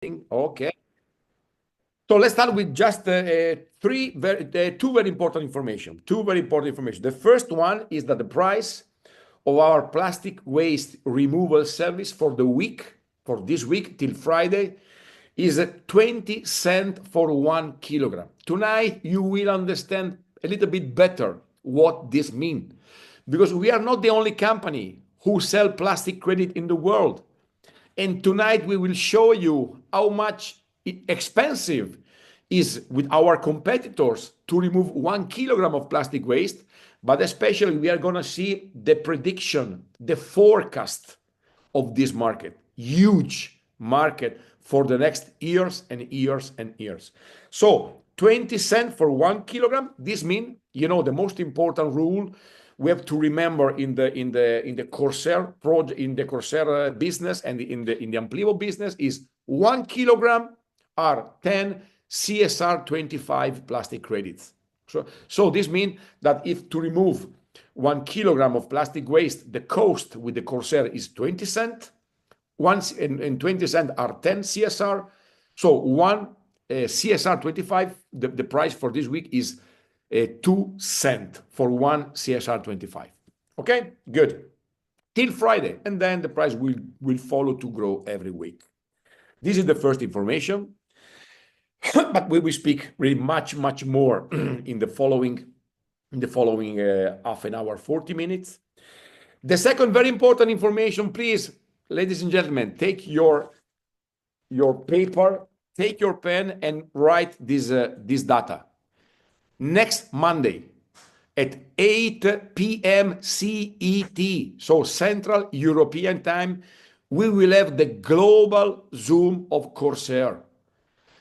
Okay. So let's start with just two very important information. Two very important information. The first one is that the price of our plastic waste removal service for this week till Friday, is 20 cents for 1 kilogram. Tonight, you will understand a little bit better what this means. Because we are not the only company who sell plastic credit in the world. And tonight we will show you how much expensive is with our competitors to remove 1 kilogram of plastic waste. But especially we are going to see the prediction, the forecast of this market. Huge market for the next years and years and years. So 20 cents for 1 kilogram. This means, the most important rule we have to remember in the Corsair project, in the Corsair business, and in the Amplivo business is 1 kilogram are 10 CSR 25 plastic credits. So this means that if to remove 1 kilogram of plastic waste, the cost with the Corsair is 20 cents. And 20 cents are 10 CSR. So one CSR 25, the price for this week is 2 cents for one CSR 25. Okay, good. Till Friday, and then the price will follow to grow every week. This is the first information, but we will speak really much more in the following half an hour, 40 minutes. The second very important information, please, ladies and gentlemen, take your paper, take your pen, and write this data. Next Monday at 8 p.m. CET, so Central European Time, we will have the global Zoom of Corsair.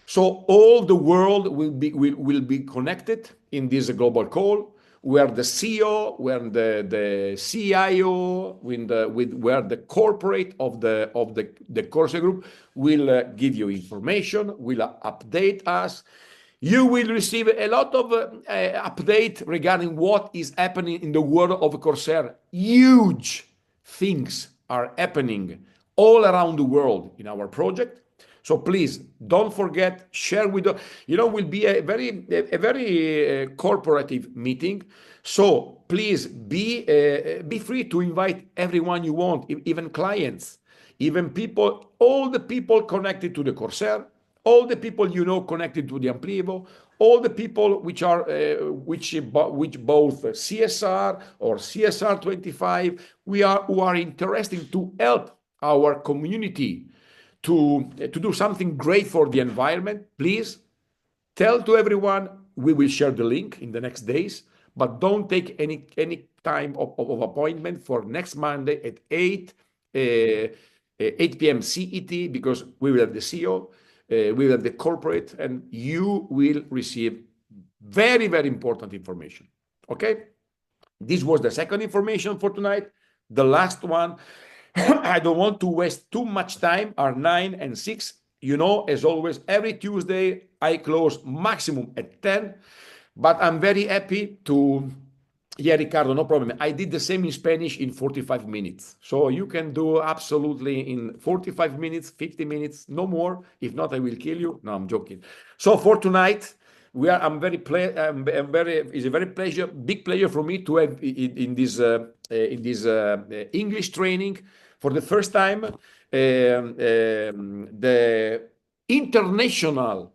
So all the world will be connected in this global call, where the CEO, where the CIO, where the corporate of the Corsair Group will give you information, will update us. You will receive a lot of update regarding what is happening in the world of Corsair. Huge things are happening all around the world in our project. So please don't forget, share with will be a very corporative meeting. So please be free to invite everyone you want, even clients, even people, all the people connected to the Corsair, all the people connected to the Amplivo, all the people which both CSR or CSR 25 who are interested to help our community to do something great for the environment. Please tell to everyone. We will share the link in the next days, but don't take any time of appointment for next Monday at 8 p.m. CET, because we will have the CEO, we will have the corporate, and you will receive very important information. Okay, this was the second information for tonight. The last one, I don't want to waste too much time, are 9 and 6. As always, every Tuesday I close maximum at 10, but I'm very happy to, Ricardo, no problem. I did the same in Spanish in 45 minutes. So you can do absolutely in 45 minutes, 50 minutes, no more. If not, I will kill you. No, I'm joking. So for tonight, it's a very big pleasure for me to have in this English training for the first time the international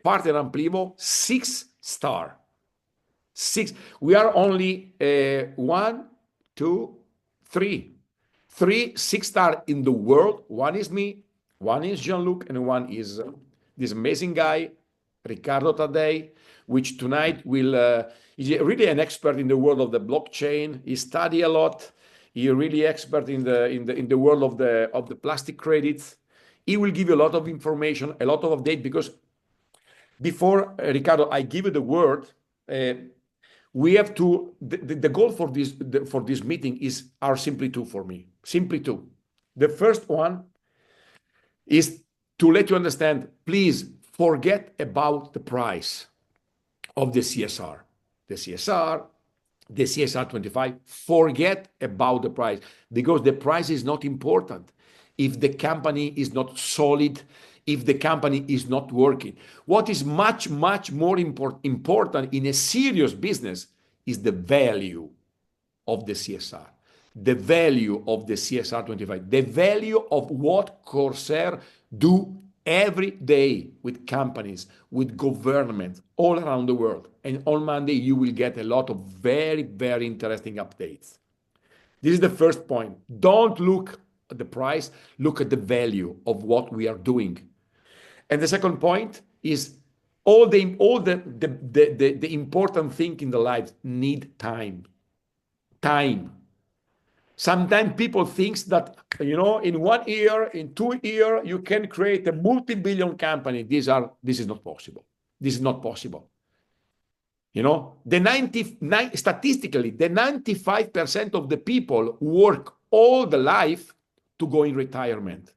partner Amplivo 6-star. 6. We are only 1, 2, 3. 3 6-star in the world. One is me, one is Jean-Luc, and one is this amazing guy, Riccardo Taddei, which tonight is really an expert in the world of the blockchain. He studied a lot. He's really expert in the world of the plastic credits. He will give you a lot of information, a lot of update, because before Riccardo, I give you the word. We have to, the goal for this meeting are simply two for me. Simply two. The first one is to let you understand, please forget about the price of the CSR. The CSR 25, forget about the price, because the price is not important if the company is not solid, if the company is not working. What is much, much more important in a serious business is the value of the CSR, the value of the CSR 25, the value of what Corsair do every day with companies, with governments all around the world. And on Monday, you will get a lot of very, very interesting updates. This is the first point. Don't look at the price, look at the value of what we are doing. And the second point is all the important thing in the life need time. Time. Sometimes people think that, in 1 year, in 2 years, you can create a multi-billion company. This is not possible. This is not possible. Statistically, the 95% of the people work all the life to go in retirement.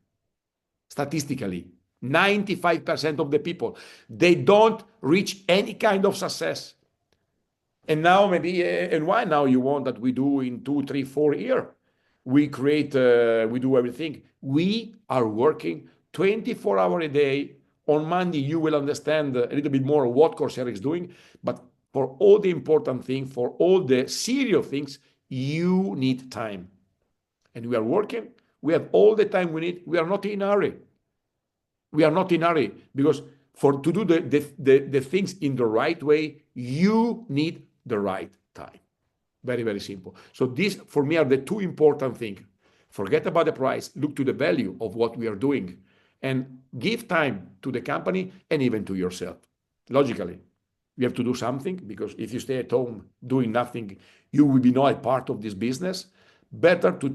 Statistically, 95% of the people, they don't reach any kind of success. And now maybe, and why now you want that we do in 2, 3, 4 years? We create, we do everything. We are working 24 hours a day. On Monday, you will understand a little bit more what Corsair is doing. But for all the important things, for all the serious things, you need time. And we are working. We have all the time we need. We are not in a hurry. We are not in a hurry because to do the things in the right way, you need the right time. Very, very simple. So these, for me, are the two important things. Forget about the price. Look to the value of what we are doing and give time to the company and even to yourself. Logically, you have to do something because if you stay at home doing nothing, you will be not a part of this business. Better to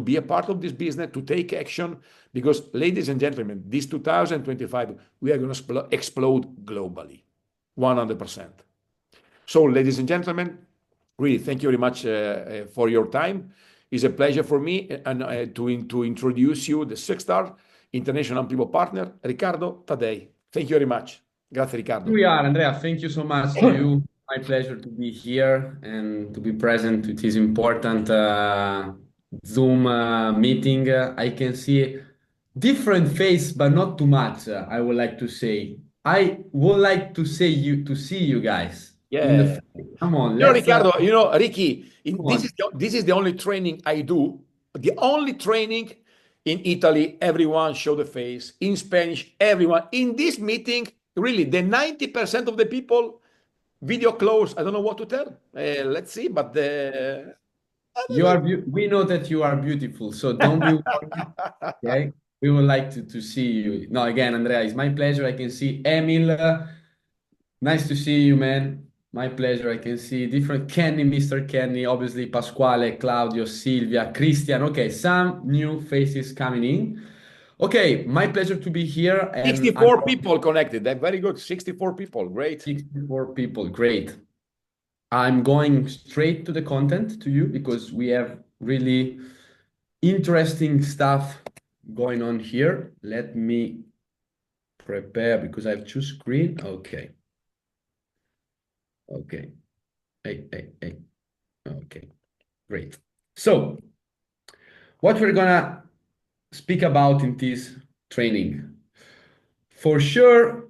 be a part of this business, to take action, because, ladies and gentlemen, this 2025, we are going to explode globally, 100%. So, ladies and gentlemen, really, thank you very much for your time. It's a pleasure for me to introduce you the SECSTAR International People Partner, Riccardo Taddei. Thank you very much. Grazie, Riccardo. Here we are, Andrea. Thank you so much to you. My pleasure to be here and to be present to this important Zoom meeting. I can see different face, but not too much. I would like to say. I would like to see you guys. Yeah. Come on, Riccardo, Ricky, this is the only training I do. The only training in Italy, everyone show the face. In Spanish, everyone. In this meeting, really, the 90% of the people video close. I don't know what to tell. Let's see, but we know that you are beautiful, so don't be worried. Okay, we would like to see you. No, again, Andrea, it's my pleasure. I can see Emil. Nice to see you, man. My pleasure. I can see different Kenny, Mr. Kenny, obviously Pasquale, Claudio, Silvia, Christian. Okay, some new faces coming in. Okay, my pleasure to be here. And 64 people connected. That's very good. 64 people. Great. 64 people. Great. I'm going straight to the content to you because we have really interesting stuff going on here. Let me prepare because I have two screens. Okay. Okay. Hey. Okay. Great. So what we're gonna speak about in this training. For sure,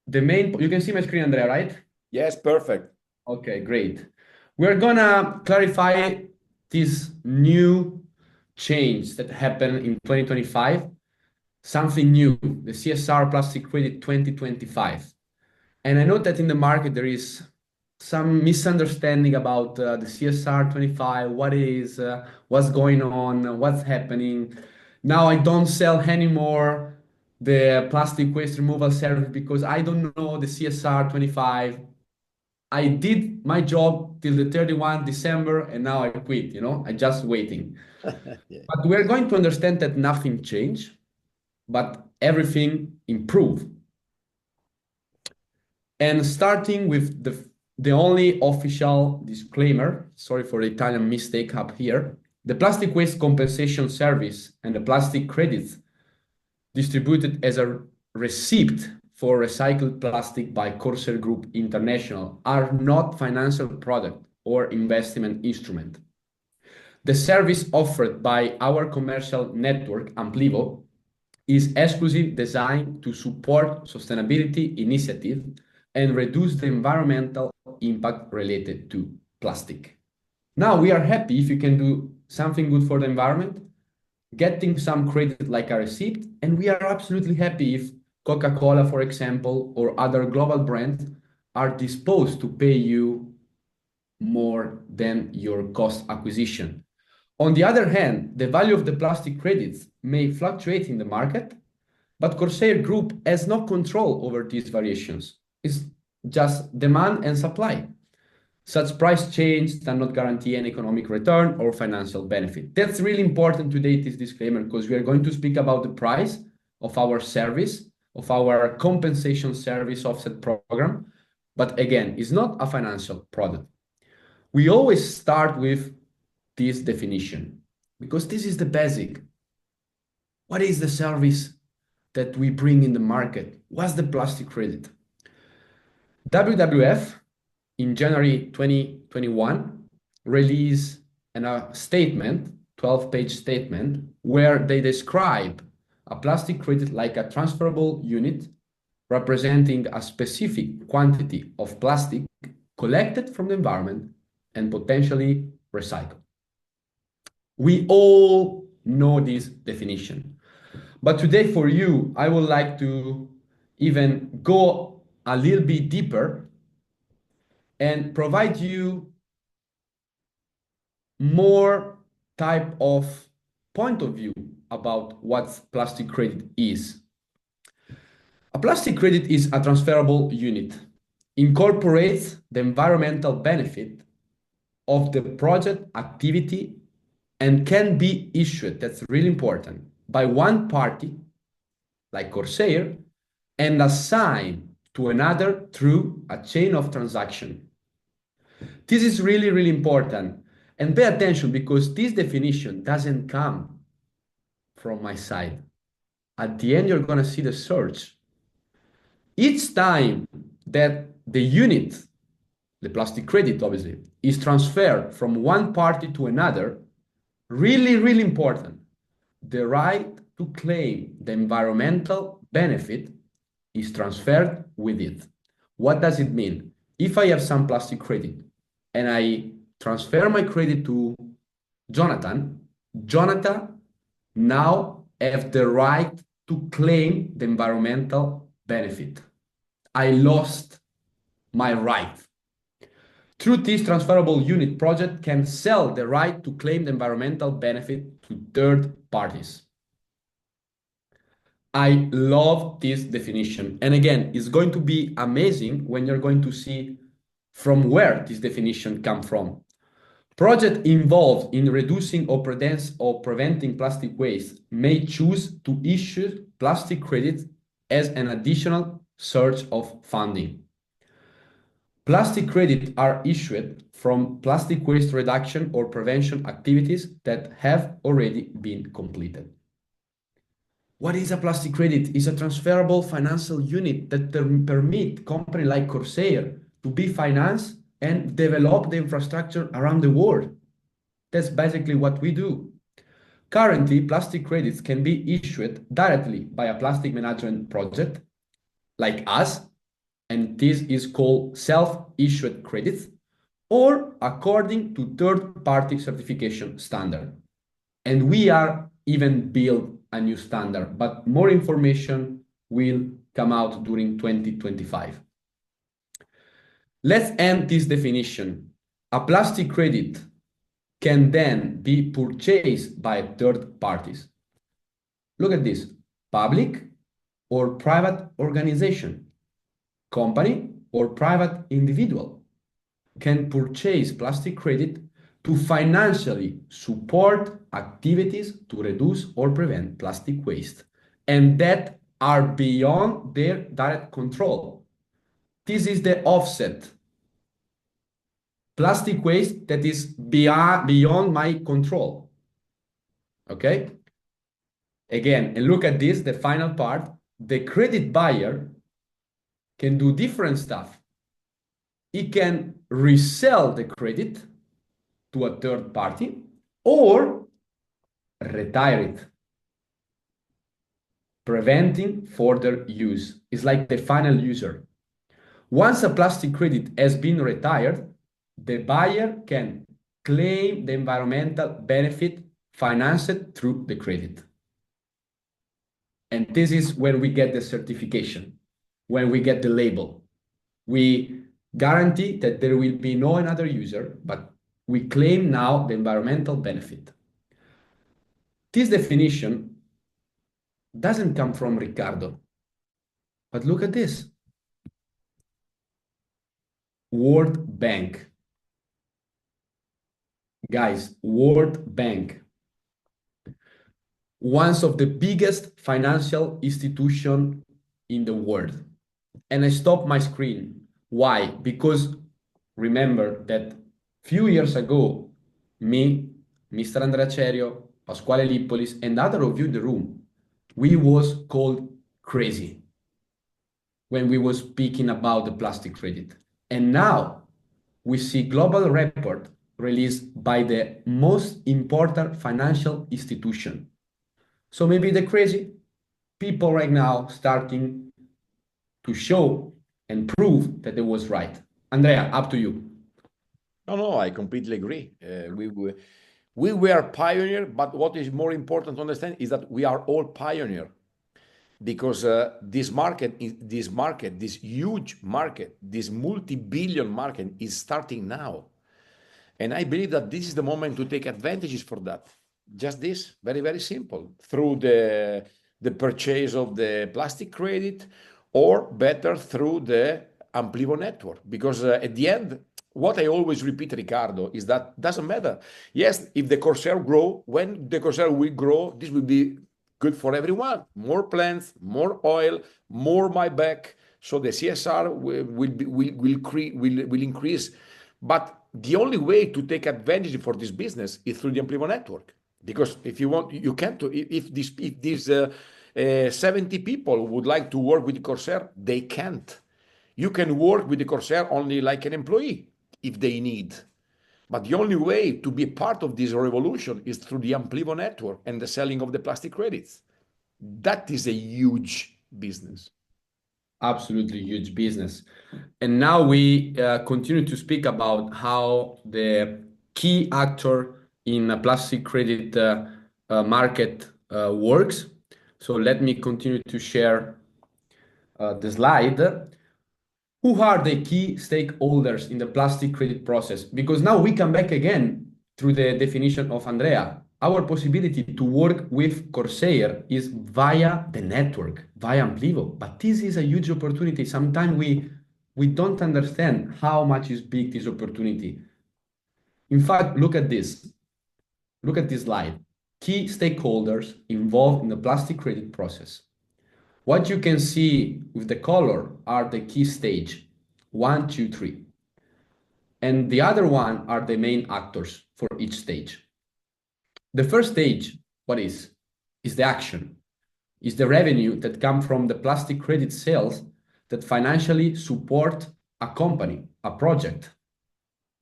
you can see my screen, Andrea, right? Yes, perfect. Okay, great. We're gonna clarify this new change that happened in 2025, something new, the CSR Plastic Credit 2025. And I know that in the market there is some misunderstanding about the CSR 25, what it is, what's going on, what's happening. Now I don't sell anymore the plastic waste removal service because I don't know the CSR 25. I did my job till the 31 December and now I quit, I'm just waiting. Yeah. But we're going to understand that nothing changed, but everything improved. And starting with the only official disclaimer, sorry for the Italian mistake up here, the plastic waste compensation service and the plastic credits distributed as a receipt for recycled plastic by Corsair Group International are not financial product or investment instrument. The service offered by our commercial network, Amplivo, is exclusively designed to support sustainability initiative and reduce the environmental impact related to plastic. Now we are happy if you can do something good for the environment, getting some credit like a receipt, and we are absolutely happy if Coca-Cola, for example, or other global brands are disposed to pay you more than your cost acquisition. On the other hand, the value of the plastic credits may fluctuate in the market, but Corsair Group has no control over these variations. It's just demand and supply. Such price change does not guarantee an economic return or financial benefit. That's really important today, this disclaimer, because we are going to speak about the price of our service, of our compensation service offset program. But again, it's not a financial product. We always start with this definition because this is the basic. What is the service that we bring in the market? What's the plastic credit? WWF in January 2021 released a statement, 12-page statement, where they describe a plastic credit like a transferable unit representing a specific quantity of plastic collected from the environment and potentially recycled. We all know this definition, but today for you, I would like to even go a little bit deeper and provide you more type of point of view about what plastic credit is. A plastic credit is a transferable unit, incorporates the environmental benefit of the project activity and can be issued, that's really important, by one party, like Corsair, and assigned to another through a chain of transaction. This is really, really important. And pay attention because this definition doesn't come from my side. At the end, you're going to see the search. Each time that the unit, the plastic credit obviously, is transferred from one party to another, really, really important, the right to claim the environmental benefit is transferred with it. What does it mean? If I have some plastic credit and I transfer my credit to Jonathan, Jonathan now have the right to claim the environmental benefit. I lost my right. Through this transferable unit, project can sell the right to claim the environmental benefit to third parties. I love this definition. And again, it's going to be amazing when you're going to see from where this definition comes from. Project involved in reducing or preventing plastic waste may choose to issue plastic credits as an additional source of funding. Plastic credits are issued from plastic waste reduction or prevention activities that have already been completed. What is a plastic credit? It's a transferable financial unit that permit company like Corsair to be financed and develop the infrastructure around the world. That's basically what we do. Currently, plastic credits can be issued directly by a plastic management project like us, and this is called self-issued credits, or according to third-party certification standard. And we are even build a new standard, but more information will come out during 2025. Let's end this definition. A plastic credit can then be purchased by third parties. Look at this, public or private organization, company or private individual can purchase plastic credit to financially support activities to reduce or prevent plastic waste, and that are beyond their direct control. This is the offset. Plastic waste that is beyond my control. Okay? Again, and look at this, the final part. The credit buyer can do different stuff. He can resell the credit to a third party or retire it. preventing further use. It's like the final user. Once a plastic credit has been retired, the buyer can claim the environmental benefit financed through the credit. And this is when we get the certification, when we get the label. We guarantee that there will be no another user, but we claim now the environmental benefit. This definition doesn't come from Riccardo, but look at this. World Bank. Guys, World Bank. One of the biggest financial institutions in the world. And I stopped my screen. Why? Because remember that few years ago, me, Mr. Andrea Cerio, Pasquale Lippolis, and other of you in the room, we was called crazy when we was speaking about the plastic credit. And now we see global report released by the most important financial institution. So maybe the crazy people right now starting to show and prove that it was right. Andrea, up to you. No, I completely agree. We were pioneer, but what is more important to understand is that we are all pioneer, because this huge market, this multi-billion market is starting now. And I believe that this is the moment to take advantages for that. Just this, very, very simple, through the purchase of the plastic credit, or better through the Amplivo network. Because at the end, what I always repeat, Riccardo, is that doesn't matter. Yes, if the Corsair grow, when the Corsair will grow, this will be good for everyone. More plants, more oil, more buyback. So the CSR will increase. But the only way to take advantage for this business is through the Amplivo network. Because if you want, you can't. If these 70 people would like to work with the Corsair, they can't. You can work with the Corsair only like an employee if they need. But the only way to be part of this revolution is through the Amplivo network and the selling of the plastic credits. That is a huge business. Absolutely huge business. And now we continue to speak about how the key actor in a plastic credit market works. So let me continue to share the slide. Who are the key stakeholders in the plastic credit process? Because now we come back again through the definition of Andrea. Our possibility to work with Corsair is via the network, via Amplivo. But this is a huge opportunity. Sometimes we don't understand how much is big this opportunity. In fact, look at this. Look at this slide. Key stakeholders involved in the plastic credit process. What you can see with the color are the key stage, 1, 2, 3. And the other one are the main actors for each stage. The first stage, what is? Is the action, is the revenue that come from the plastic credit sales that financially support a company, a project.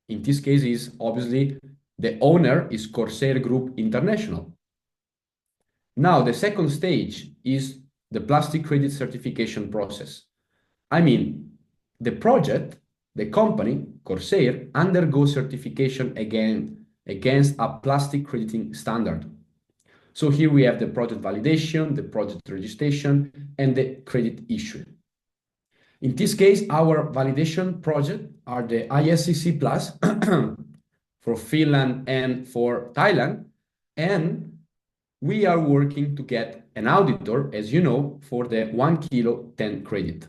In this case is obviously the owner is Corsair Group International. Now the second stage is the plastic credit certification process. I mean, the project, the company, Corsair, undergoes certification against a plastic crediting standard. So here we have the project validation, the project registration, and the credit issue. In this case, our validation project are the ISCC Plus for Finland and for Thailand, and we are working to get an auditor, as you know, for the 1 kilo 10 credit.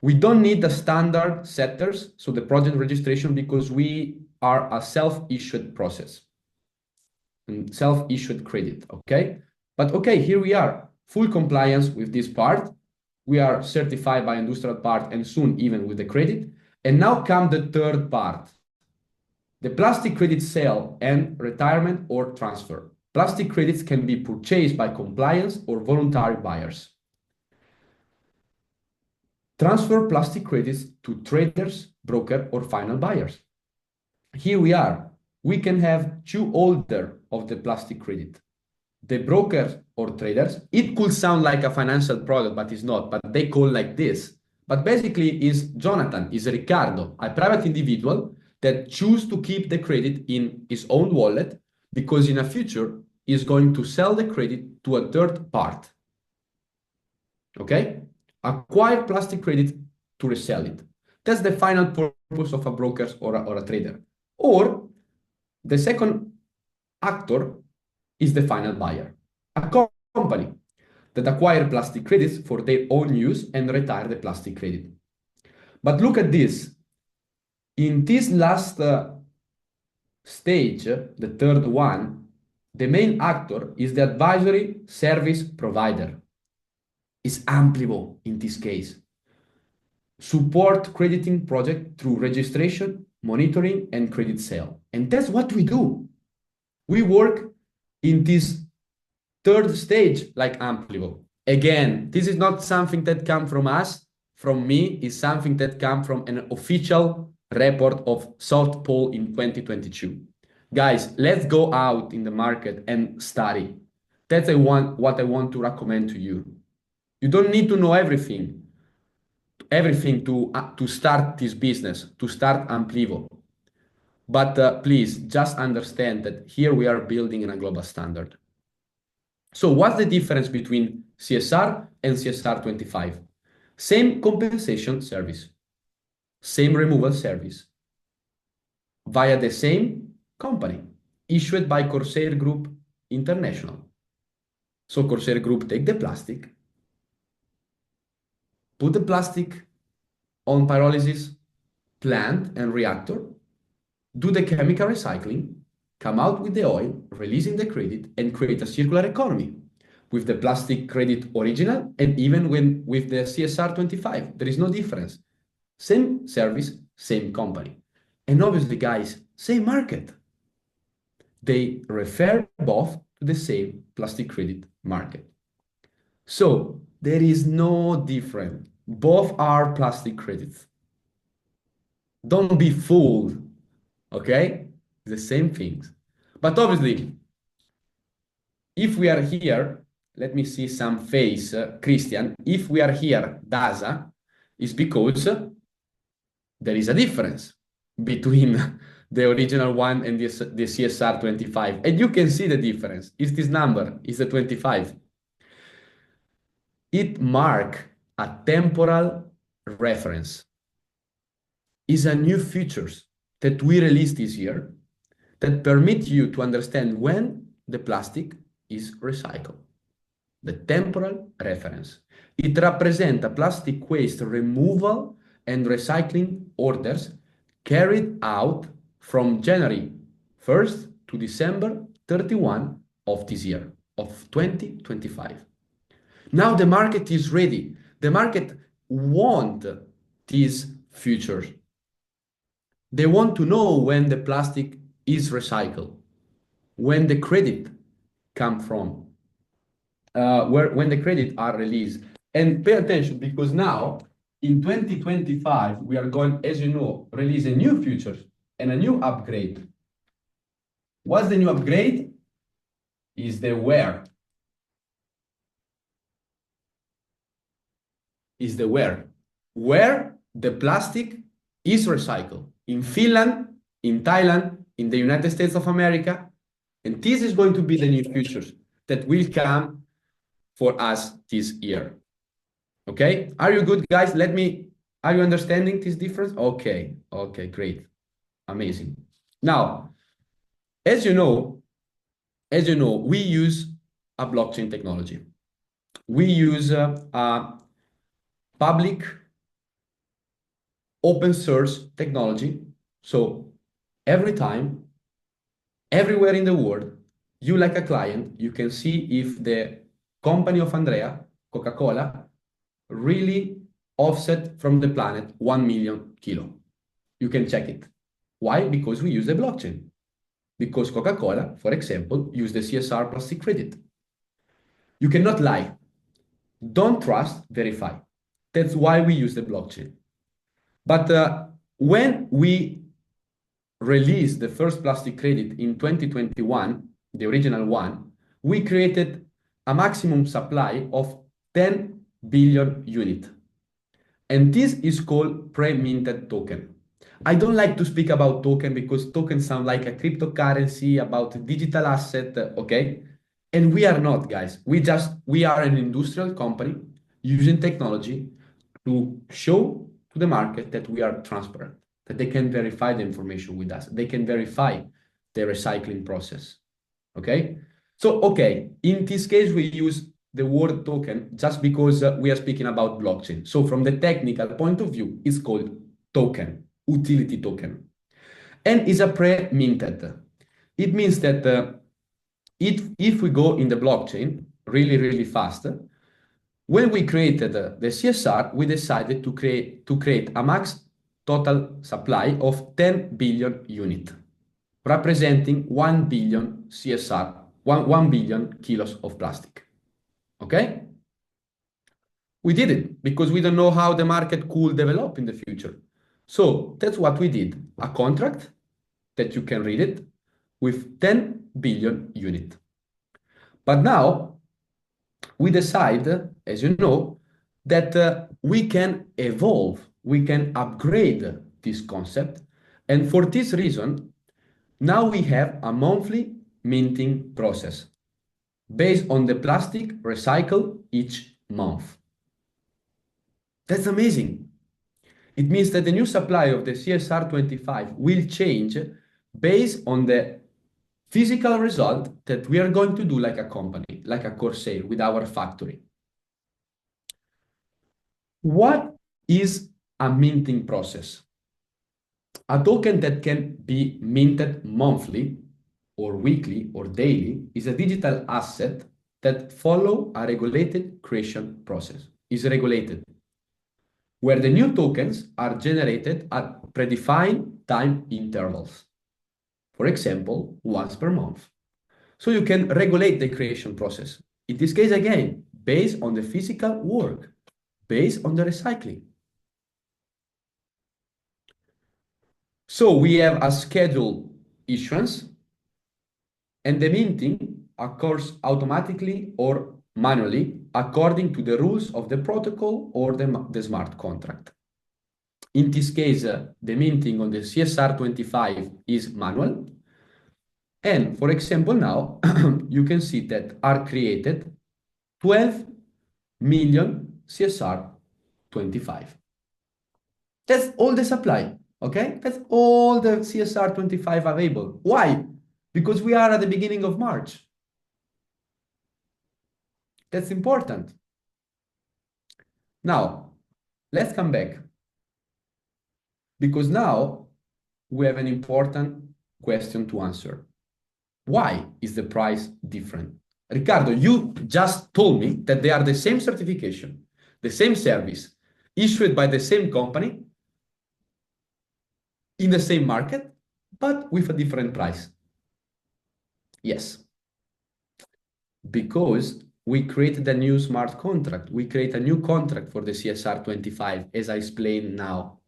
We don't need the standard setters, so the project registration, because we are a self-issued process and self-issued credit, okay? But okay, here we are, full compliance with this part. We are certified by industrial part and soon even with the credit. And now come the third part, the plastic credit sale and retirement or transfer. Plastic credits can be purchased by compliance or voluntary buyers. Transfer plastic credits to traders, broker, or final buyers. Here we are. We can have two holders of the plastic credit. the brokers or traders, it could sound like a financial product, but it's not, but they call like this. But basically is Jonathan, is Ricardo, a private individual that choose to keep the credit in his own wallet because in the future is going to sell the credit to a third part. Okay? Acquire plastic credit to resell it. That's the final purpose of a broker or a trader. Or the second actor is the final buyer, a company that acquire plastic credits for their own use and retire the plastic credit. But look at this. In this last stage, the third one, the main actor is the advisory service provider. Is Amplivo in this case. Support crediting project through registration, monitoring, and credit sale. And that's what we do. We work in this third stage like Amplivo. Again, this is not something that comes from us, from me, it's something that comes from an official report of South Pole in 2022. Guys, let's go out in the market and study. That's what I want to recommend to you. You don't need to know everything to start this business, to start Amplivo. But please just understand that here we are building in a global standard. So what's the difference between CSR and CSR 25? Same compensation service, same removal service, via the same company, issued by Corsair Group International. So Corsair Group take the plastic, put the plastic on pyrolysis plant and reactor, do the chemical recycling, come out with the oil, releasing the credit, and create a circular economy with the plastic credit original and even with the CSR 25. There is no difference. Same service, same company. And obviously, guys, same market. They refer both to the same plastic credit market. So there is no difference. Both are plastic credits. Don't be fooled, okay? The same things. But obviously, if we are here, let me see some face, Christian. If we are here, DASA, is because there is a difference between the original one and the CSR 25. And you can see the difference. It's this number, it's the 25. It marks a temporal reference. It's a new features that we released this year that permit you to understand when the plastic is recycled. The temporal reference. It represents a plastic waste removal and recycling orders carried out from January 1st to December 31 of this year, of 2025. Now the market is ready. The market wants these features. They want to know when the plastic is recycled, when the credit come from, when the credit are released. And pay attention because now in 2025, we are going, as you know, release a new features and a new upgrade. What's the new upgrade? Is the where. Is the where the plastic is recycled. In Finland, in Thailand, in the United States of America. And this is going to be the new features that will come for us this year. Okay, are you good, guys? Are you understanding this difference? Okay, great, amazing. Now, as you know, we use a blockchain technology. We use a public open source technology. So every time, everywhere in the world, you like a client, you can see if the company of Andrea, Coca-Cola, really offset from the planet 1 million kilo. You can check it. Why? Because we use the blockchain. Because Coca-Cola, for example, use the CSR plastic credit. You cannot lie. Don't trust, verify. That's why we use the blockchain. But when we released the first plastic credit in 2021, the original one, we created a maximum supply of 10 billion units. And this is called pre-minted token. I don't like to speak about token because tokens sound like a cryptocurrency, about a digital asset, okay? And we are not, guys. We are an industrial company using technology to show to the market that we are transparent, that they can verify the information with us. They can verify the recycling process, okay? So, okay, in this case, we use the word token just because we are speaking about blockchain. So from the technical point of view, it's called token, utility token, and is a pre-minted. It means that if we go in the blockchain really, really fast, when we created the CSR, we decided to create a max total supply of 10 billion units, representing 1 billion CSR, 1 billion kilos of plastic. Okay? We did it because we don't know how the market could develop in the future. So that's what we did. A contract that you can read it with 10 billion unit. But now we decide, as you know, that we can evolve, we can upgrade this concept. And for this reason, now we have a monthly minting process based on the plastic recycled each month. That's amazing. It means that the new supply of the CSR25 will change based on the physical result that we are going to do like a company, like a Corsair with our factory. What is a minting process? A token that can be minted monthly or weekly or daily is a digital asset that follow a regulated creation process, is regulated, where the new tokens are generated at predefined time intervals. For example, once per month. So you can regulate the creation process. In this case, again, based on the physical work, based on the recycling. So we have a scheduled issuance, and the minting occurs automatically or manually according to the rules of the protocol or the smart contract. In this case, the minting on the CSR25 is manual. And for example, now you can see that are created 12 million CSR25. That's all the supply, okay? That's all the CSR25 available. Why? Because we are at the beginning of March. That's important. Now, let's come back. Because now we have an important question to answer. Why is the price different? Riccardo, you just told me that they are the same certification, the same service, issued by the same company, in the same market, but with a different price. Yes, because we created a new smart contract. We create a new contract for the CSR25, as I explained now.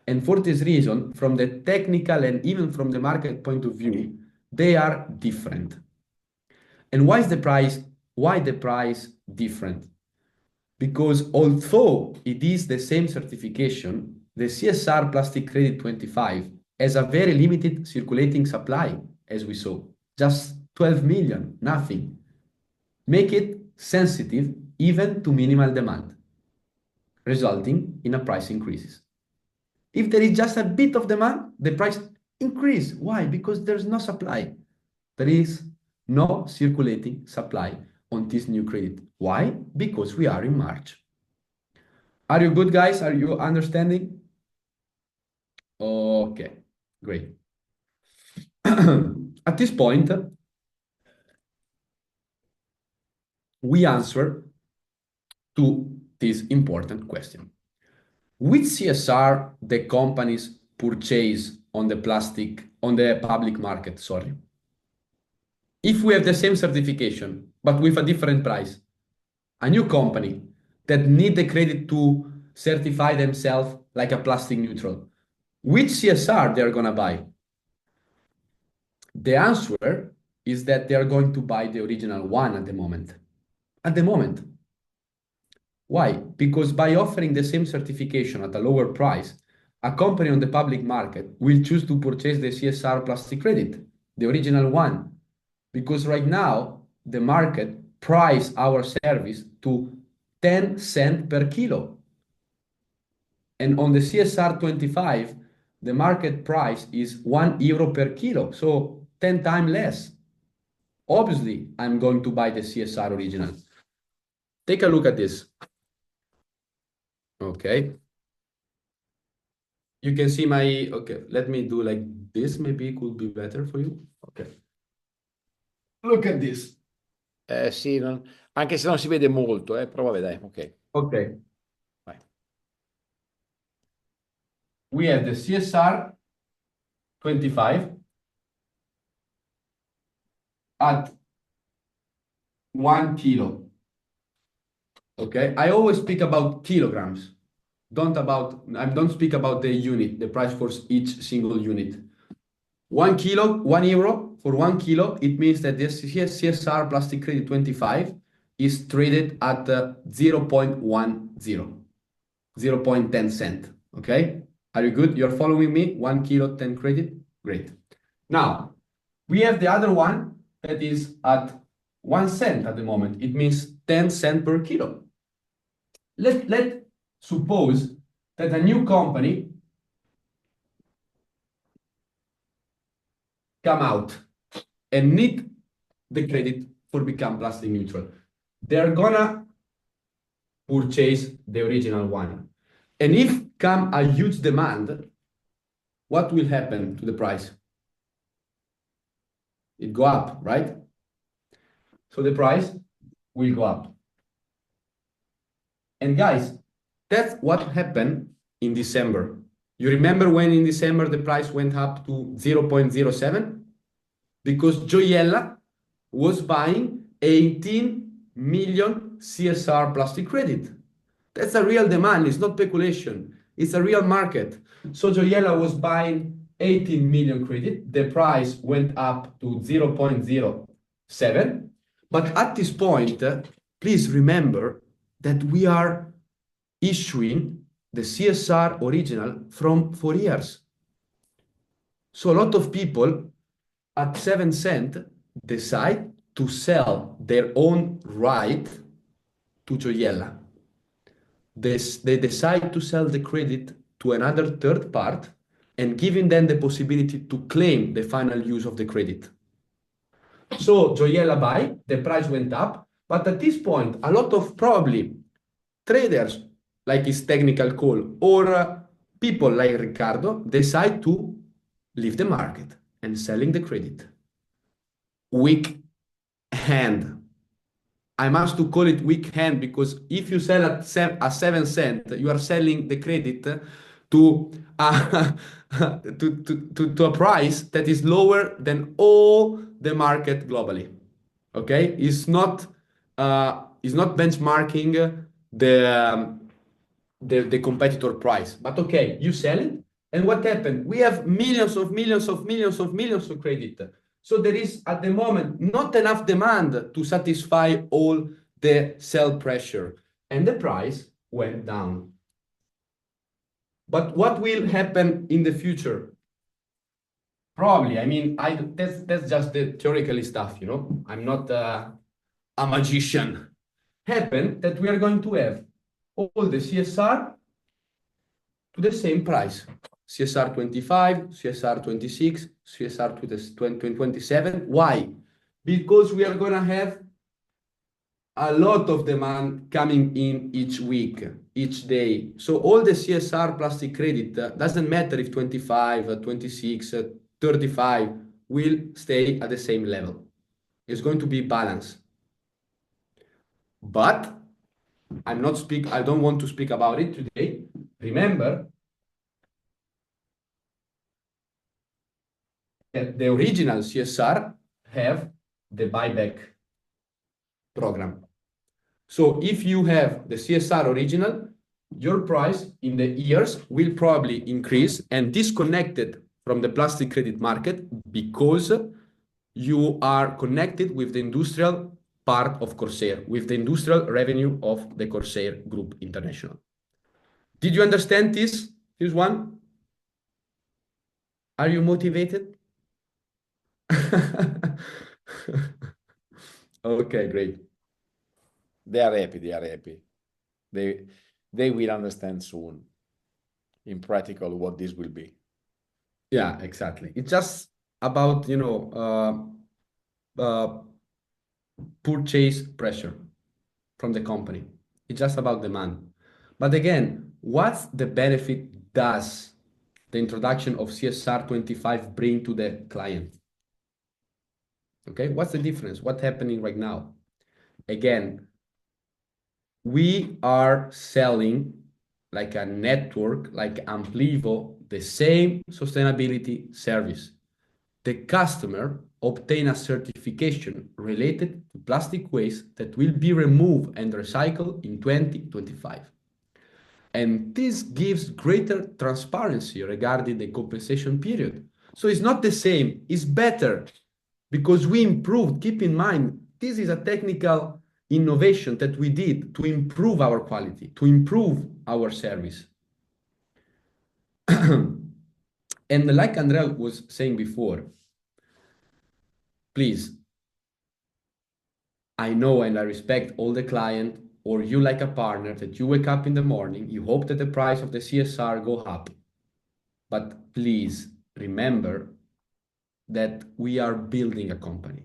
And for this reason, from the technical and even from the market point of view, they are different. And why the price different? Because although it is the same certification, the CSR Plastic Credit 25 has a very limited circulating supply, as we saw, just 12 million, nothing. Make it sensitive even to minimal demand, resulting in a price increases. If there is just a bit of demand, the price increase. Why? Because there's no supply. There is no circulating supply on this new credit. Why? Because we are in March. Are you good, guys? Are you understanding? Okay, great. At this point, we answer to this important question. Which CSR the companies purchase on the public market, sorry. If we have the same certification, but with a different price, a new company that need the credit to certify themselves like a plastic neutral, which CSR they're gonna buy? The answer is that they are going to buy the original one at the moment. At the moment. Why? Because by offering the same certification at a lower price, a company on the public market will choose to purchase the CSR plastic credit, the original one. Because right now, the market price our service to 10 cents per kilo. And on the CSR 25, the market price is €1 per kilo, so 10 times less. Obviously, I'm going to buy the CSR original. Take a look at this. Okay. You can see my, okay, let me do like this, maybe it could be better for you. Okay. Look at this. Sì, anche se non si vede molto, prova a vedere, ok. Okay. Vai. We have the CSR 25 at 1 kilo. Okay, I always speak about kilograms. I don't speak about the unit, the price for each single unit. 1 kilo, €1 for 1 kilo. It means that this CSR plastic credit 25 is traded at 0.10, 0.10 cent. Okay, are you good? You're following me? 1 kilo, 10 credit. Great. Now we have the other one that is at 1 cent at the moment. It means 10 cents per kilo. Let's suppose that a new company come out and need the credit for become plastic neutral. They're gonna purchase the original one. And if come a huge demand, what will happen to the price? It go up, right? So the price will go up. And guys, that's what happened in December. You remember when in December the price went up to 0.07? Because Gioiella was buying 18 million CSR plastic credit. That's a real demand, it's not speculation, it's a real market. So Gioiella was buying 18 million credit, the price went up to 0.07. But at this point, please remember that we are issuing the CSR original from 4 years. So a lot of people at 7 cents decide to sell their own right to Gioiella. They decide to sell the credit to another third part and giving them the possibility to claim the final use of the credit. So Gioiella buy, the price went up, but at this point, a lot of probably traders, like his technical call, or people like Riccardo, decide to leave the market and selling the credit. Weak hand. I must to call it weak hand because if you sell at 7 cents, you are selling the credit to to a price that is lower than all the market globally. Okay, it's not benchmarking the competitor price, but okay, you sell it, and what happened? We have millions of credit. So there is at the moment not enough demand to satisfy all the sell pressure, and the price went down. But what will happen in the future? Probably, I mean, that's just the theoretical stuff, you know. I'm not a magician. Happen that we are going to have all the CSR to the same price. CSR 25, CSR 26, CSR 27. Why? Because we are going to have a lot of demand coming in each week, each day. So all the CSR plastic credit, doesn't matter if 25, 26, 35 will stay at the same level. It's going to be balanced. But I don't want to speak about it today. Remember that the original CSR have the buyback program. So if you have the CSR original, your price in the years will probably increase and disconnected from the plastic credit market because you are connected with the industrial part of Corsair, with the industrial revenue of the Corsair Group International. Did you understand this one? Are you motivated? Okay, great. They are happy. They are happy. They will understand soon, in practical, what this will be. Yeah, exactly. It's just about, purchase pressure from the company. It's just about demand. But again, what's the benefit does the introduction of CSR 25 bring to the client? Okay, what's the difference? What's happening right now? Again, we are selling like a network, like Amplivo, the same sustainability service. The customer obtain a certification related to plastic waste that will be removed and recycled in 2025. And this gives greater transparency regarding the compensation period. So it's not the same, it's better because we improved. Keep in mind, this is a technical innovation that we did to improve our quality, to improve our service. And like Andrea was saying before, please, I know and I respect all the client or you like a partner that you wake up in the morning, you hope that the price of the CSR go up. But please remember that we are building a company.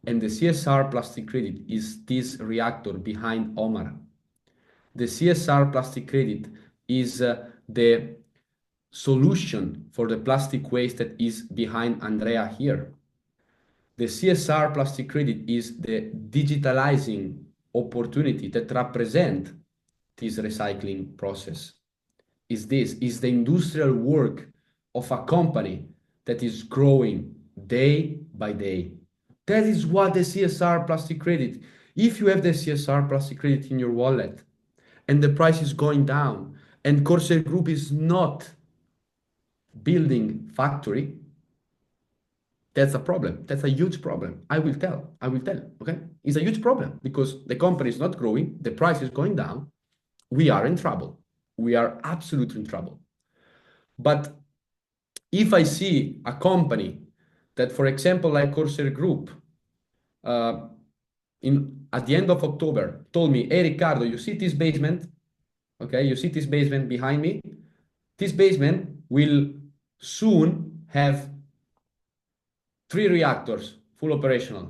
And the CSR Plastic Credit is this reactor behind Omara. The CSR Plastic Credit is the solution for the plastic waste that is behind Andrea here. The CSR Plastic Credit is the digitalizing opportunity that represent this recycling process. Is the industrial work of a company that is growing day by day. That is what the CSR Plastic Credit. If you have the CSR Plastic Credit in your wallet and the price is going down and Corsair Group is not building factory, that's a problem. That's a huge problem. I will tell, okay? It's a huge problem because the company is not growing, the price is going down. We are in trouble. We are absolutely in trouble. But if I see a company that, for example, like Corsair Group, at the end of October, told me, "Hey, Ricardo, you see this basement? Okay, you see this basement behind me? This basement will soon have 3 reactors full operational."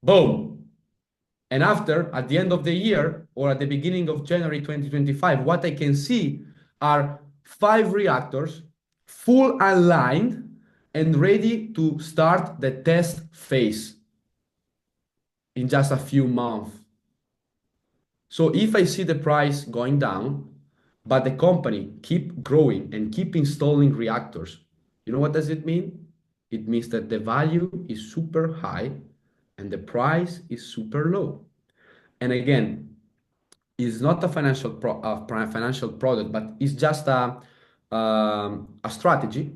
Boom. And after, at the end of the year or at the beginning of January 2025, what I can see are 5 reactors full aligned and ready to start the test phase in just a few months. So if I see the price going down, but the company keep growing and keep installing reactors, you know what does it mean? It means that the value is super high and the price is super low. And again, it's not a financial product, but it's just a strategy,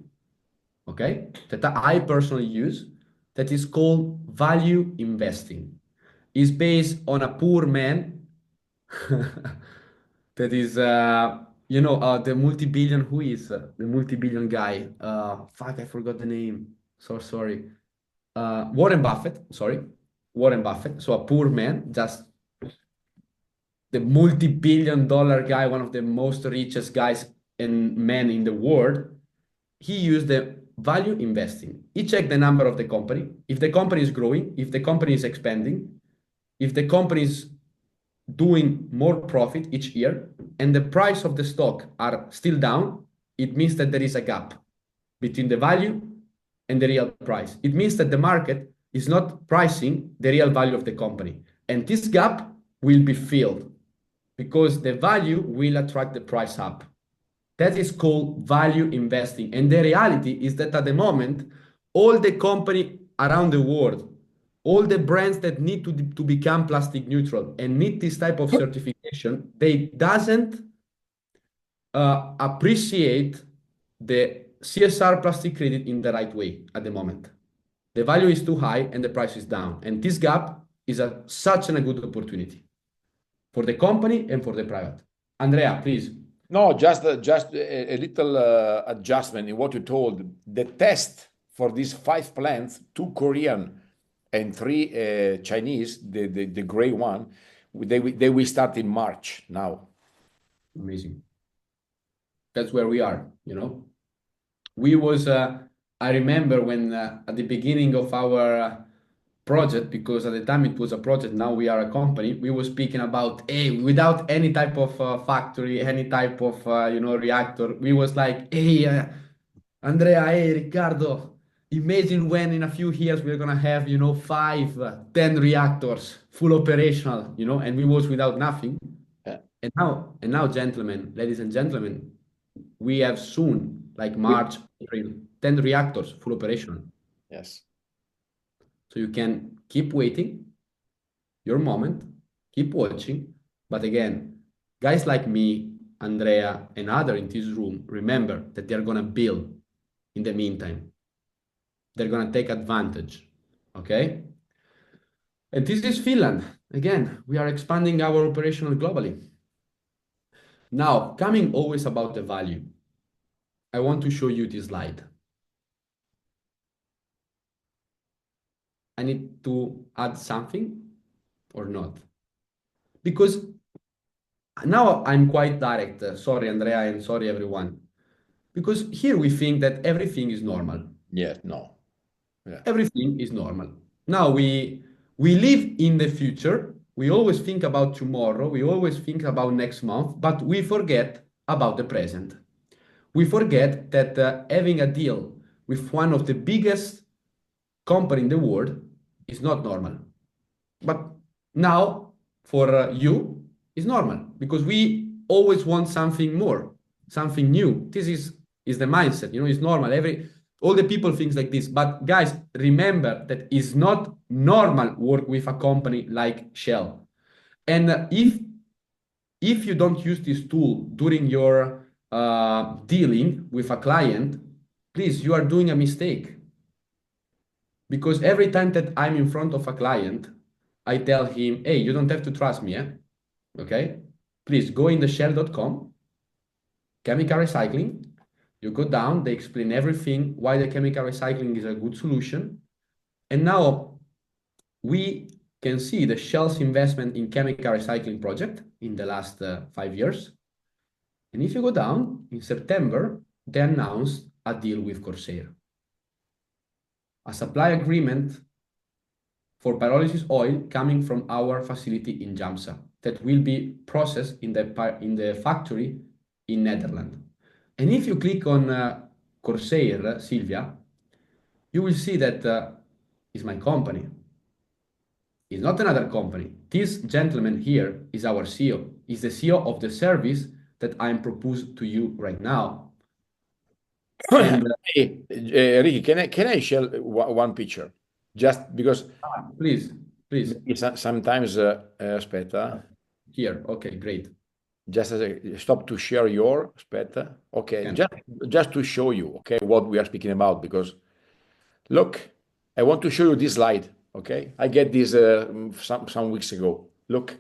okay, that I personally use that is called value investing. It's based on a poor man that is, the multi-billion, who is the multi-billion guy? Fuck, I forgot the name. So sorry. Warren Buffett, sorry. Warren Buffett. So a poor man, just the multi-billion dollar guy, one of the most richest guys and men in the world. He used the value investing. He checked the number of the company. If the company is growing, if the company is expanding, if the company is doing more profit each year, and the price of the stock are still down, it means that there is a gap between the value and the real price. It means that the market is not pricing the real value of the company. And this gap will be filled because the value will attract the price up. That is called value investing. And the reality is that at the moment, all the company around the world, all the brands that need to become plastic neutral and need this type of certification, they doesn't appreciate the CSR Plastic Credit in the right way at the moment. the value is too high and the price is down. And this gap is such a good opportunity for the company and for the private. Andrea, please. No, just a little adjustment in what you told. The test for these 5 plants, 2 Korean and 3 Chinese, the gray one, they will start in March now. Amazing. That's where we are, you know. We was, I remember when at the beginning of our project, because at the time it was a project, now we are a company, we were speaking about, hey, without any type of factory, any type of, reactor, we was like, hey, Andrea, hey, Riccardo, imagine when in a few years we're gonna have, 5, 10 reactors full operational, and we was without nothing. Yeah. And now, gentlemen, ladies and gentlemen, we have soon, like March, April, 10 reactors full operational. Yes. So you can keep waiting your moment, keep watching. But again, guys like me, Andrea, and other in this room, remember that they're gonna build in the meantime. They're gonna take advantage, okay? And this is Finland. Again, we are expanding our operational globally. Now, coming always about the value, I want to show you this slide. I need to add something or not? Because now I'm quite direct. Sorry, Andrea, and sorry, everyone. Because here we think that everything is normal. Yeah, no. Yeah. Everything is normal. Now we live in the future. We always think about tomorrow. We always think about next month, but we forget about the present. We forget that having a deal with one of the biggest company in the world is not normal. But now for you, it's normal because we always want something more, something new. This is the mindset, it's normal. All the people think like this. But guys, remember that it's not normal work with a company like Shell. And if you don't use this tool during your dealing with a client, please, you are doing a mistake. Because every time that I'm in front of a client, I tell him, hey, you don't have to trust me, okay? Please go in the shell.com, chemical recycling. You go down, they explain everything, why the chemical recycling is a good solution. And now we can see the Shell's investment in chemical recycling project in the last 5 years. And if you go down, in September, they announced a deal with Corsair. A supply agreement for pyrolysis oil coming from our facility in Jamsa that will be processed in the factory in Netherlands. And if you click on Corsair, Silvia, you will see that is my company. It's not another company. This gentleman here is our CEO. He's the CEO of the service that I'm proposing to you right now. And, Hey, Ricky, can I share one picture? Just because please. sometimes, aspetta. Here, okay, great. Just as a stop to share your, aspetta. Okay, Can. just to show you, okay, what we are speaking about. Because look, I want to show you this slide. Okay, I get this some weeks ago. Look,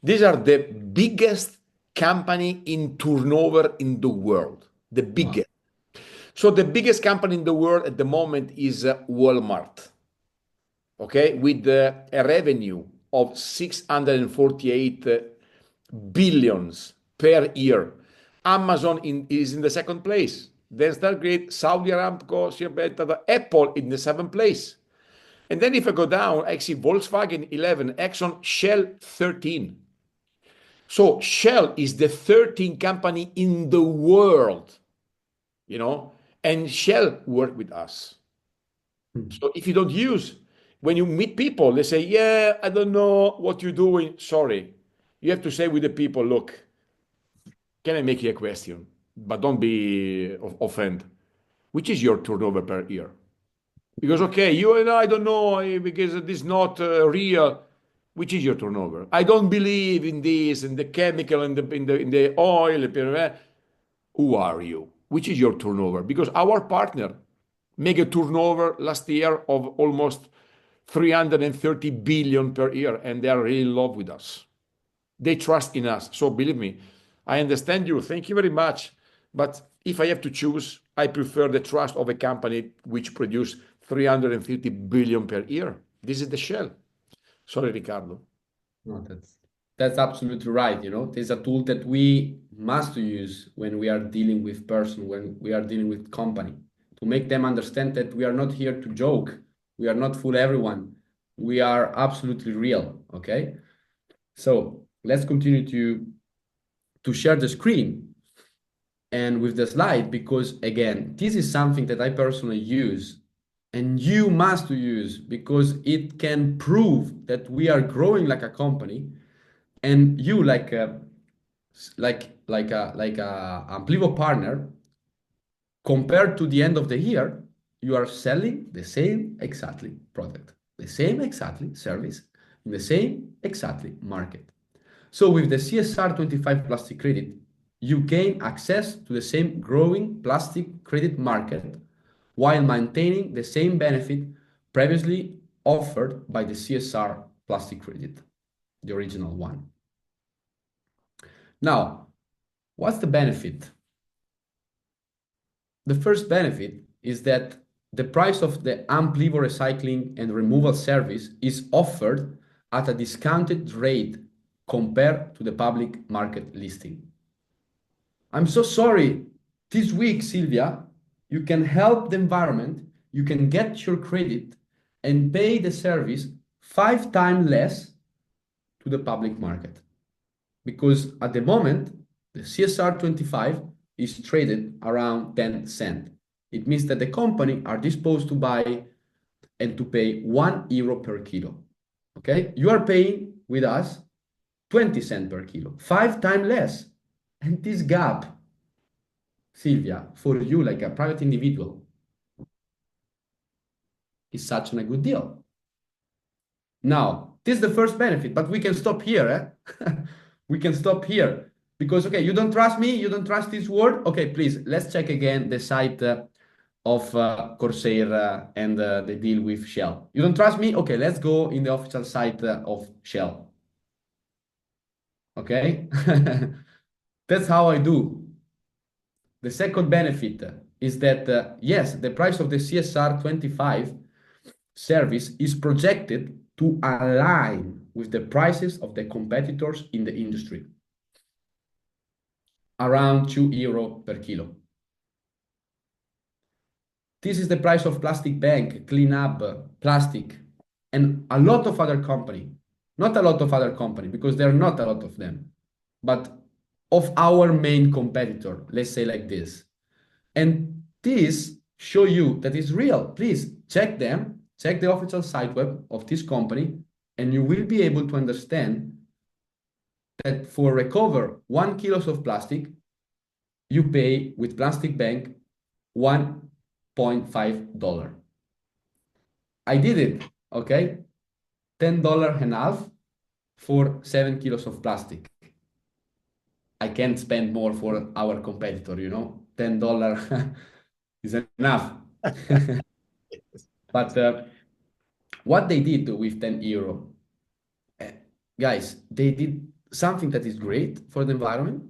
these are the biggest company in turnover in the world. The biggest. Wow. So the biggest company in the world at the moment is Walmart. Okay, with a revenue of 648 billions per year. Amazon is in the second place. Then Stargate, Saudi Aramco, Apple in the 7th place. And then if I go down, I see Volkswagen 11, Exxon, Shell 13. So Shell is the 13th company in the world, and Shell work with us. So if you don't use, when you meet people, they say, yeah, I don't know what you're doing. Sorry. You have to say with the people, look, can I make you a question? But don't be offended. Which is your turnover per year? Because, okay, you and I don't know because this is not real. Which is your turnover? I don't believe in this, in the chemical, in the oil. Who are you? Which is your turnover? Because our partner, make a turnover last year of almost 330 billion per year, and they are really in love with us. They trust in us. So believe me, I understand you. Thank you very much. But if I have to choose, I prefer the trust of a company which produce 350 billion per year. This is the Shell. Sorry, Riccardo. No, that's absolutely right. You know, there's a tool that we must use when we are dealing with person, when we are dealing with company, to make them understand that we are not here to joke. We are not fool everyone. We are absolutely real. Okay. So let's continue to share the screen and with the slide, because again, this is something that I personally use and you must use, because it can prove that we are growing like a company, and you like a Amplivo partner, compared to the end of the year, you are selling the same exactly product, the same exactly service, in the same exactly market. So with the CSR 25 plastic credit, you gain access to the same growing plastic credit market while maintaining the same benefit previously offered by the CSR plastic credit, the original one. Now, what's the benefit? The first benefit is that the price of the Amplivo recycling and removal service is offered at a discounted rate compared to the public market listing. I'm so sorry. This week, Silvia, you can help the environment, you can get your credit and pay the service 5 times less to the public market. Because at the moment, the CSR 25 is traded around 10 cents. It means that the company are disposed to buy and to pay €1 per kilo. Okay, you are paying with us 20 cents per kilo, 5 times less. And this gap, Silvia, for you like a private individual, is such a good deal. Now, this is the first benefit, but we can stop here. We can stop here because, okay, you don't trust me, you don't trust this word. Okay, please, let's check again the site of Corsair and the deal with Shell. You don't trust me? Okay, let's go in the official site of Shell. Okay, that's how I do. The second benefit is that, yes, the price of the CSR 25 service is projected to align with the prices of the competitors in the industry, around €2 per kilo. This is the price of Plastic Bank, Cleanup, Plastic, and a lot of other company. Not a lot of other company, because there are not a lot of them, but of our main competitor, let's say like this. And this show you that it's real. Please check them, check the official site web of this company, and you will be able to understand that for recover 1 kilo of plastic, you pay with Plastic Bank $1.5. I did it, okay? $10 and a half for 7 kilos of plastic. I can't spend more for our competitor, you know? $10 is enough. But what they did with €10, guys, they did something that is great for the environment.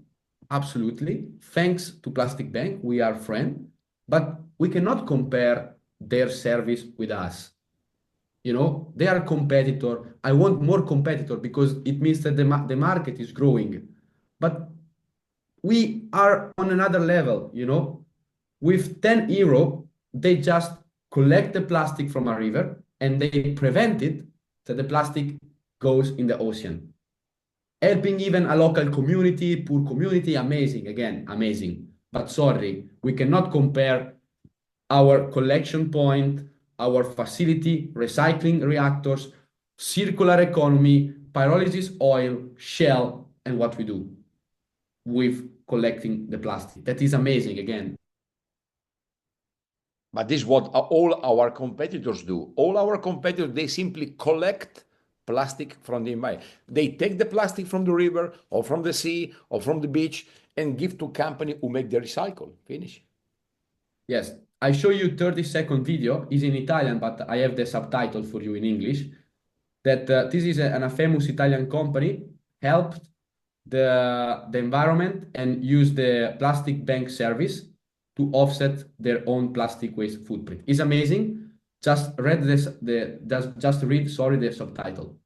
Absolutely. Thanks to Plastic Bank, we are friends, but we cannot compare their service with us. You know, they are a competitor. I want more competitor because it means that the market is growing. But we are on another level, you know. With €10, they just collect the plastic from a river and they prevent it that the plastic goes in the ocean. Helping even a local community, poor community, amazing, again, amazing. But sorry, we cannot compare our collection point, our facility, recycling reactors, circular economy, pyrolysis oil, Shell, and what we do with collecting the plastic. That is amazing, again. But this is what all our competitors do. All our competitors, they simply collect plastic from the environment. They take the plastic from the river or from the sea or from the beach and give to company who make the recycle. Finish. Yes, I show you 30-second video, is in Italian, but I have the subtitle for you in English, that this is a famous Italian company helped the environment and use the plastic bank service to offset their own plastic waste footprint. It's amazing. Just read just read, sorry, the subtitle.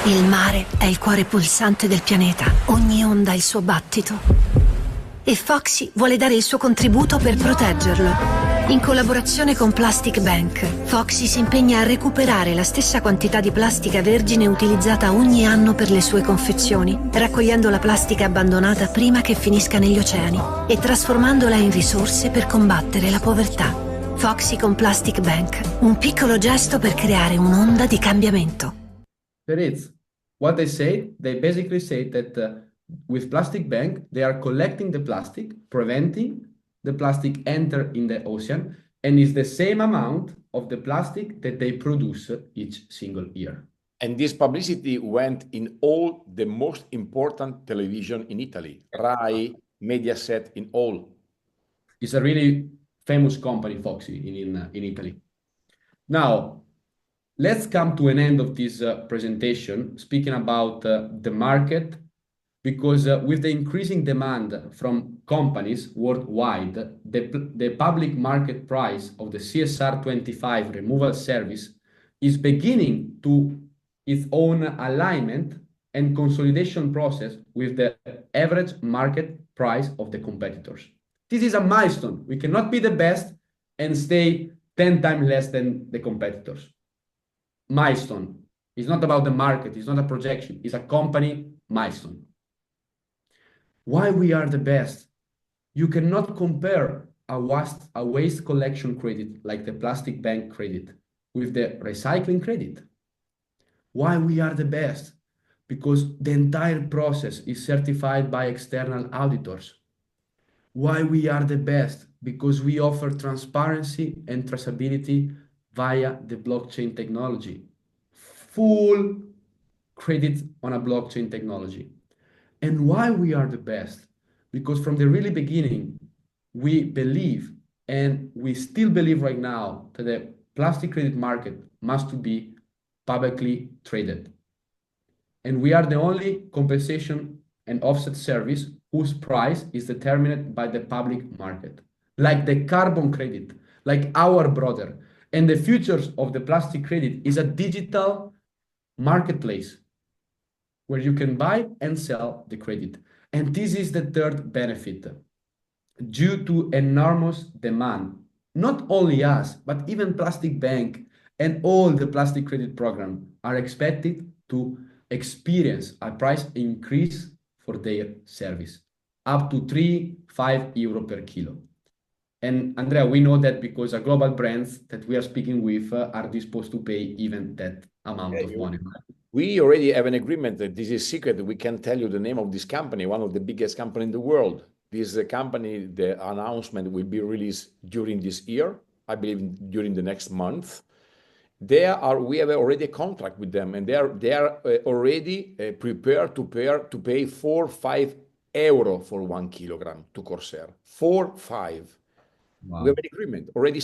Il mare è il cuore pulsante del pianeta. Ogni onda ha il suo battito. E Foxy vuole dare il suo contributo per proteggerlo. In collaborazione con Plastic Bank, Foxy si impegna a recuperare la stessa quantità di plastica vergine utilizzata ogni anno per le sue confezioni, raccogliendo la plastica abbandonata prima che finisca negli oceani e trasformandola in risorse per combattere la povertà. Foxy con Plastic Bank, un piccolo gesto per creare un'onda di cambiamento. There is. What they basically say that with Plastic Bank, they are collecting the plastic, preventing the plastic enter in the ocean, and is the same amount of the plastic that they produce each single year. And this publicity went in all the most important television in Italy, Rai, Mediaset, in all. It's a really famous company, Foxy, in Italy. Now, let's come to an end of this presentation, speaking about the market, because with the increasing demand from companies worldwide, the public market price of the CSR25 removal service is beginning to its own alignment and consolidation process with the average market price of the competitors. This is a milestone. We cannot be the best and stay 10 times less than the competitors. Milestone. It's not about the market. It's not a projection. It's a company milestone. Why we are the best? You cannot compare a waste collection credit like the plastic bank credit with the recycling credit. Why we are the best? Because the entire process is certified by external auditors. Why we are the best? Because we offer transparency and traceability via the blockchain technology. Full credit on a blockchain technology. And why we are the best? Because from the really beginning, we believe, and we still believe right now, that the plastic credit market must be publicly traded. And we are the only compensation and offset service whose price is determined by the public market, like the carbon credit, like our brother. And the futures of the plastic credit is a digital marketplace where you can buy and sell the credit. And this is the third benefit. Due to enormous demand, not only us, but even Plastic Bank and all the plastic credit program are expected to experience a price increase for their service, up to 3-5 euro per kilo. And Andrea, we know that because global brands that we are speaking with are disposed to pay even that amount of money. We already have an agreement that this is secret. We can tell you the name of this company, one of the biggest company in the world. This company, the announcement will be released during this year, I believe during the next month. We have already a contract with them, and they are already prepared to pay 4-5 euro for 1 kilogram to Corsair. 4-5. Wow. We have an agreement already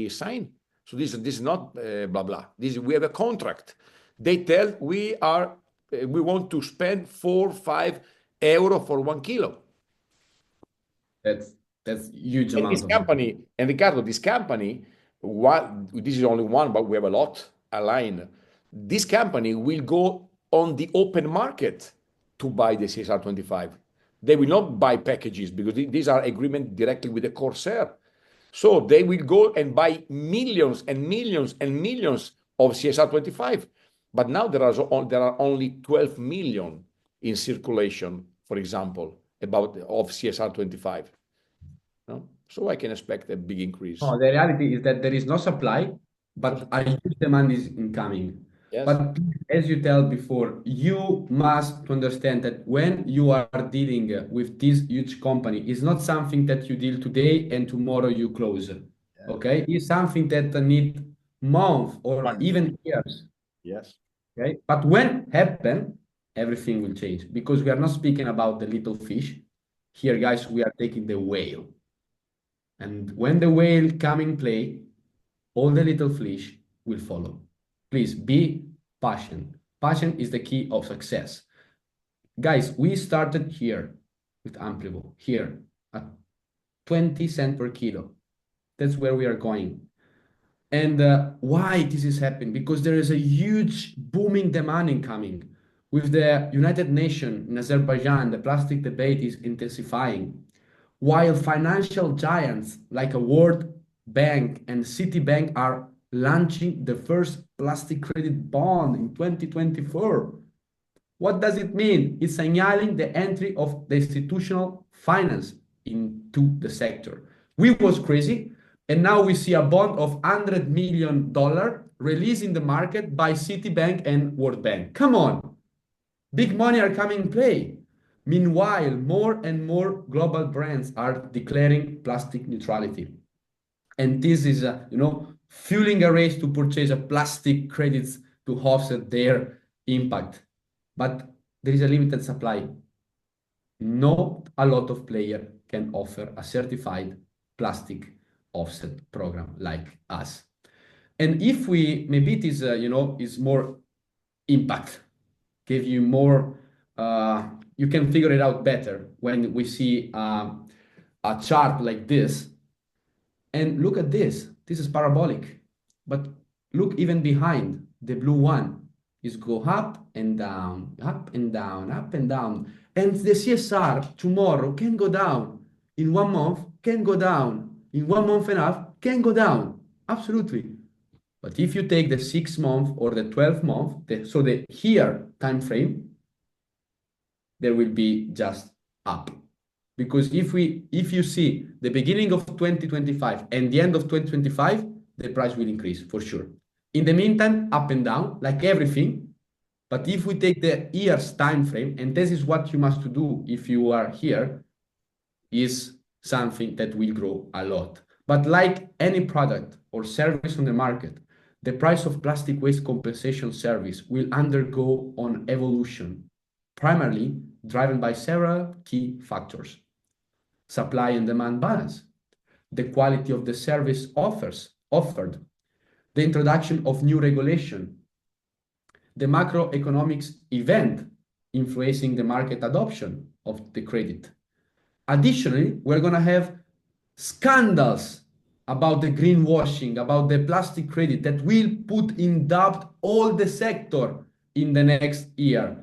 signed. So this is not blah blah. We have a contract. They tell we want to spend 4-5 euro for 1 kilo. That's huge amount. This company, and Riccardo, this company, this is only one, but we have a lot aligned. This company will go on the open market to buy the CSR25. They will not buy packages because these are agreements directly with the Corsair. So they will go and buy millions and millions and millions of CSR25. But now there are only 12 million in circulation, for example, of CSR25. No? So I can expect a big increase. Oh, the reality is that there is no supply, but a huge demand is incoming. Yes. But as you tell before, you must understand that when you are dealing with this huge company, it's not something that you deal today and tomorrow you close. Yeah. Okay, it's something that needs months or even years. Yes. Okay, but when happen, everything will change because we are not speaking about the little fish. Here, guys, we are taking the whale. And when the whale come in play, all the little fish will follow. Please be patient. Patient is the key of success. Guys, we started here with Amplivo, here at 20 cents per kilo. That's where we are going. And why this is happening? Because there is a huge booming demand incoming. With the United Nations in Azerbaijan, the plastic debate is intensifying. While financial giants like a World Bank and Citibank are launching the first plastic credit bond in 2024. What does it mean? It's signaling the entry of the institutional finance into the sector. We was crazy, and now we see a bond of $100 million released in the market by Citibank and World Bank. Come on, big money are coming in play. Meanwhile, more and more global brands are declaring plastic neutrality. And this is, fueling a race to purchase a plastic credits to offset their impact. But there is a limited supply. Not a lot of players can offer a certified plastic offset program like us. And if maybe it is, is more impact, give you more, you can figure it out better when we see a chart like this. And look at this. This is parabolic. But look even behind the blue one is go up and down, up and down, up and down. And the CSR tomorrow can go down. In 1 month, can go down. In 1 month and a half, can go down. Absolutely. But if you take the 6 month or the 12 month, so the year time frame, there will be just up. Because if you see the beginning of 2025 and the end of 2025, the price will increase for sure. In the meantime, up and down, like everything. But if we take the year's time frame, and this is what you must do if you are here, is something that will grow a lot. But like any product or service on the market, the price of plastic waste compensation service will undergo an evolution, primarily driven by several key factors. Supply and demand balance, the quality of the service offered, the introduction of new regulation, the macroeconomics event influencing the market adoption of the credit. Additionally, we're going to have scandals about the greenwashing, about the plastic credit that will put in doubt all the sector in the next year.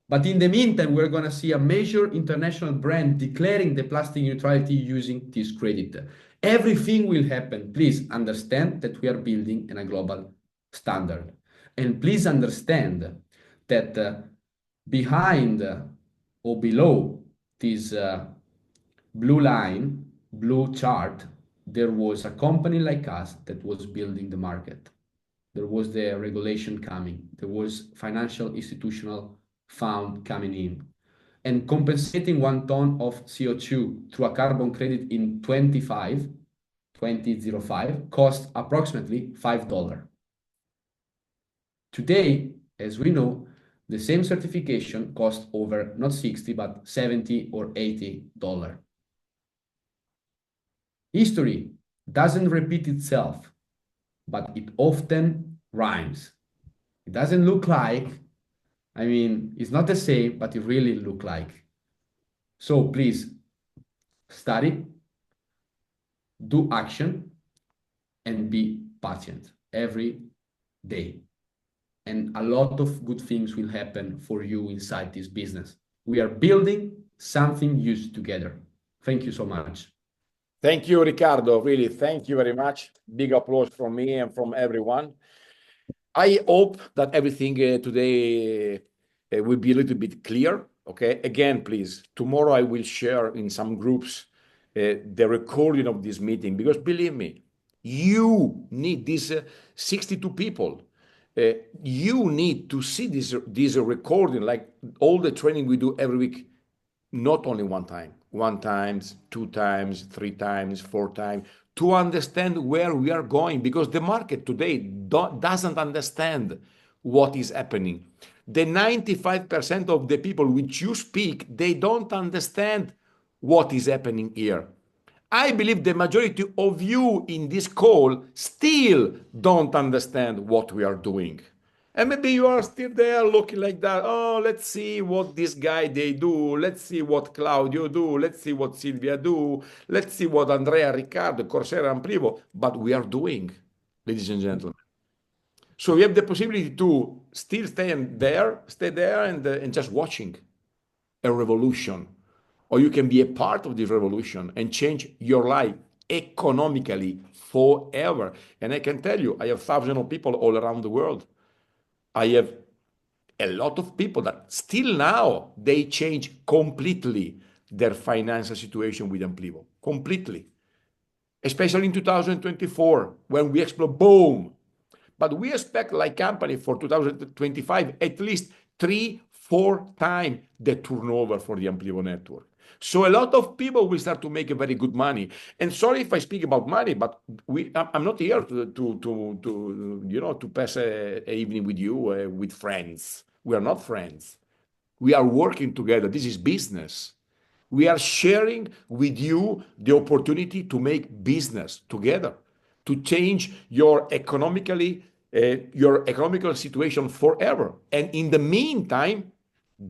But in the meantime, we're going to see a major international brand declaring the plastic neutrality using this credit. Everything will happen. Please understand that we are building in a global standard. And please understand that behind or below this blue line, blue chart, there was a company like us that was building the market. There was the regulation coming. There was financial institutional fund coming in. And compensating 1 ton of CO2 through a carbon credit in 2005 cost approximately $5. Today, as we know, the same certification costs over not 60, but 70 or $80. History doesn't repeat itself, but it often rhymes. It doesn't look like, it's not the same, but it really look like. So please study, do action, and be patient every day. And a lot of good things will happen for you inside this business. We are building something huge together. Thank you so much. Thank you, Riccardo. Really, thank you very much. Big applause from me and from everyone. I hope that everything today will be a little bit clear. Okay. Again, please, tomorrow I will share in some groups the recording of this meeting, because believe me, you need these 62 people. You need to see this recording, like all the training we do every week, not only one time, 1 time, 2 times, 3 times, 4 times, to understand where we are going, because the market today doesn't understand what is happening. The 95% of the people which you speak, they don't understand what is happening here. I believe the majority of you in this call still don't understand what we are doing. And maybe you are still there looking like that. Oh, let's see what this guy they do. Let's see what Claudio do. Let's see what Silvia do. Let's see what Andrea, Riccardo, Corsair, and Privo. But we are doing, ladies and gentlemen. So we have the possibility to still stay there and just watching a revolution, or you can be a part of this revolution and change your life economically forever. And I can tell you, I have thousands of people all around the world. I have a lot of people that still now they change completely their financial situation with Amplivo, completely, especially in 2024 when we explode, boom. But we expect, like company, for 2025 at least 3-4 times the turnover for the Amplivo network. So a lot of people will start to make a very good money. And sorry if I speak about money, but I'm not here to pass a evening with you with friends. We are not friends. We are working together. This is business. We are sharing with you the opportunity to make business together, to change your economical situation forever. And in the meantime,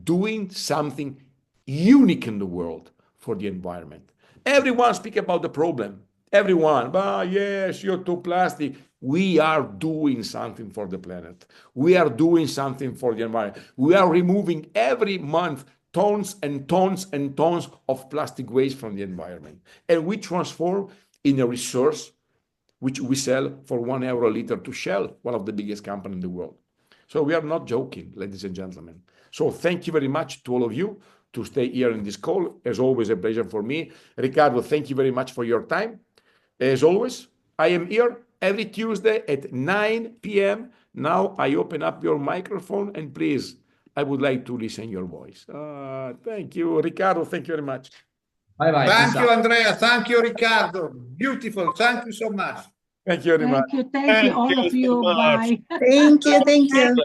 doing something unique in the world for the environment. Everyone speak about the problem. Everyone, yes, CO2 plastic. We are doing something for the planet. We are doing something for the environment. We are removing every month tons and tons and tons of plastic waste from the environment. And we transform in a resource which we sell for €1 a liter to Shell, one of the biggest companies in the world. So we are not joking, ladies and gentlemen. So thank you very much to all of you to stay here in this call. As always, a pleasure for me. Riccardo, thank you very much for your time. As always, I am here every Tuesday at 9 p.m. Now I open up your microphone and please, I would like to listen your voice. Thank you, Riccardo. Thank you very much. Bye-bye. Thank you, Andrea. Thank you, Riccardo. Beautiful. Thank you so much. Thank you very much. Thank you, all of you. Bye. Thank you. Thank you.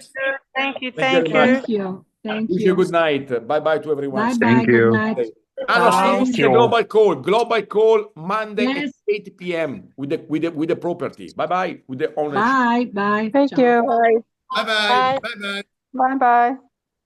Thank you. Thank you. Thank you. Thank Wish you you. good night. Bye-bye to everyone. Bye-bye. Thank you. Good night. No, Bye. see the global call. Global call Monday Yes. at 8 p.m. with the property. Bye-bye with the ownership. Bye. Bye. Thank Ciao. you. Bye-bye. Bye. Bye-bye. Bye bye.